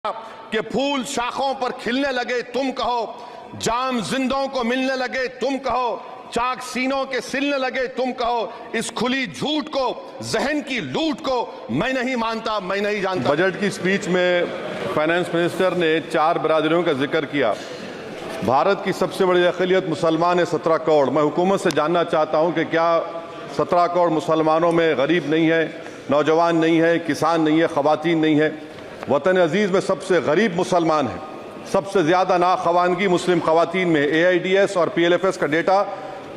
कि फूल शाखों पर खिलने लगे तुम कहो, जाम जिंदों को मिलने लगे तुम कहो, चाक सीनों के सिलने लगे तुम कहो, इस खुली झूठ को, जहन की लूट को मैं नहीं मानता, मैं नहीं जानता। बजट की स्पीच में फाइनेंस मिनिस्टर ने 4 बिरादरियों का जिक्र किया। भारत की सबसे बड़ी अक़लियत मुसलमान है 17 करोड़। मैं हुकूमत से जानना चाहता हूं कि क्या 17 करोड़ मुसलमानों में गरीब नहीं है, नौजवान नहीं है, किसान नहीं है, ख़वातीन नहीं है? वतन अजीज़ में सबसे गरीब मुसलमान है, सबसे ज़्यादा नाखवानगी मुस्लिम ख़वातीन में। AIDS और PLFS का डेटा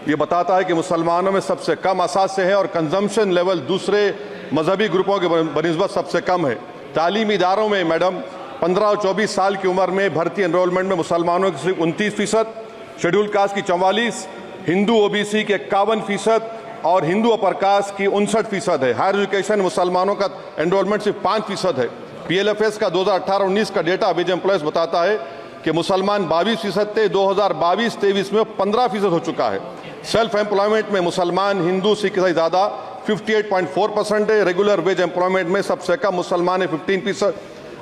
ये बताता है कि मुसलमानों में सबसे कम असासे हैं और कंजम्पशन लेवल दूसरे मजहबी ग्रुपों के बनिस्बत सबसे कम है। तालीमी इदारों में मैडम 15 और 24 साल की उम्र में भर्ती एनरोलमेंट में मुसलमानों की सिर्फ 29%, शेड्यूल कास्ट की 44%, हिंदू OBC के 51% और हिंदू अपर कास्ट की 59% है। हायर एजुकेशन मुसलमानों का एनरोलमेंट सिर्फ 5% है। PLFS का 2018-19 का डेटा विज एम्प्लॉयज बताता है कि मुसलमान 22% थे, 2022-23 में 15% हो चुका है। सेल्फ एम्प्लॉयमेंट में मुसलमान हिंदू सिख से ज़्यादा 58.4% है। रेगुलर वेज एम्प्लॉयमेंट में सबसे कम मुसलमान है 15%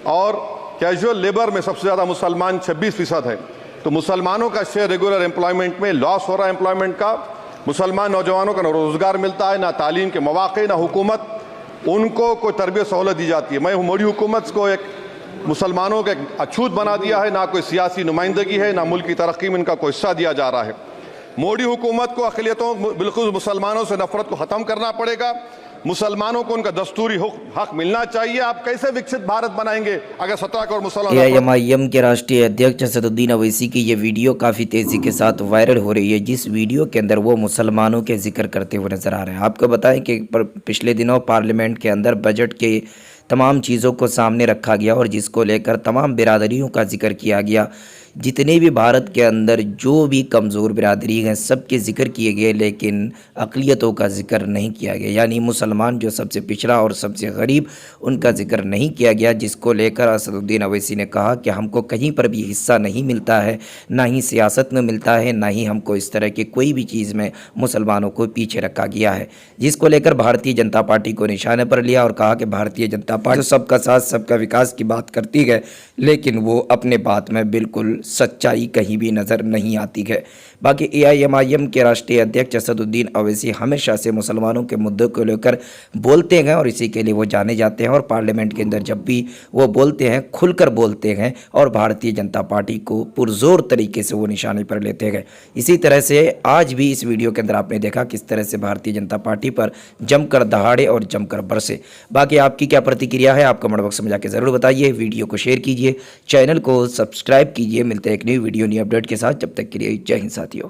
और कैजुअल लेबर में सबसे ज़्यादा मुसलमान 26% है। तो मुसलमानों का शेयर रेगुलर एम्प्लॉयमेंट में लॉस हो रहा है एम्प्लॉयमेंट का। मुसलमान नौजवानों का ना रोज़गार मिलता है, ना तालीम के मौक़े, ना हुकूमत उनको कोई तरबियत सहूलत दी जाती है। मैं मोदी हुकूमत को एक मुसलमानों का अछूत बना दिया है, ना कोई सियासी नुमाइंदगी है, ना मुल्क की तरक्की में इनका कोई हिस्सा दिया जा रहा है। मोदी हुकूमत को अक़लियतों बिल्कुल मुसलमानों से नफरत को ख़त्म करना पड़ेगा। मुसलमानों को उनका दस्तूरी हक मिलना चाहिए। आप कैसे विकसित भारत बनाएंगे अगर 17 करोड़ मुसलमान? AIMIM के राष्ट्रीय अध्यक्ष असदुद्दीन अवैसी की ये वीडियो काफ़ी तेज़ी के साथ वायरल हो रही है, जिस वीडियो के अंदर वो मुसलमानों के जिक्र करते हुए नजर आ रहे हैं। आपको बताएं कि पिछले दिनों पार्लियामेंट के अंदर बजट के तमाम चीज़ों को सामने रखा गया और जिसको लेकर तमाम बिरादरियों का जिक्र किया गया। जितने भी भारत के अंदर जो भी कमज़ोर बिरादरी हैं सबके ज़िक्र किए गए, लेकिन अक़लियतों का ज़िक्र नहीं किया गया। यानी मुसलमान जो सबसे पिछड़ा और सबसे गरीब, उनका ज़िक्र नहीं किया गया, जिसको लेकर असदुद्दीन अवैसी ने कहा कि हमको कहीं पर भी हिस्सा नहीं मिलता है, ना ही सियासत में मिलता है, ना ही हमको इस तरह की कोई भी चीज़ में मुसलमानों को पीछे रखा गया है। जिसको लेकर भारतीय जनता पार्टी को निशाने पर लिया और कहा कि भारतीय जनता पार्टी सबका साथ सबका विकास की बात करती है, लेकिन वो अपने बात में बिल्कुल सच्चाई कहीं भी नज़र नहीं आती है। बाकी AIMIM के राष्ट्रीय अध्यक्ष असदुद्दीन अवैसी हमेशा से मुसलमानों के मुद्दों को लेकर बोलते हैं और इसी के लिए वो जाने जाते हैं और पार्लियामेंट के अंदर जब भी वो बोलते हैं खुलकर बोलते हैं और भारतीय जनता पार्टी को पुरजोर तरीके से वो निशाने पर लेते हैं। इसी तरह से आज भी इस वीडियो के अंदर आपने देखा किस तरह से भारतीय जनता पार्टी पर जमकर दहाड़े और जमकर बरसे। बाकी आपकी क्या प्रतिक्रिया है, आप कमेंट बॉक्स में जाकर ज़रूर बताइए। वीडियो को शेयर कीजिए, चैनल को सब्सक्राइब कीजिए। मिलते हैं एक नई वीडियो नई अपडेट के साथ, जब तक के लिए जय हिंद साथियों।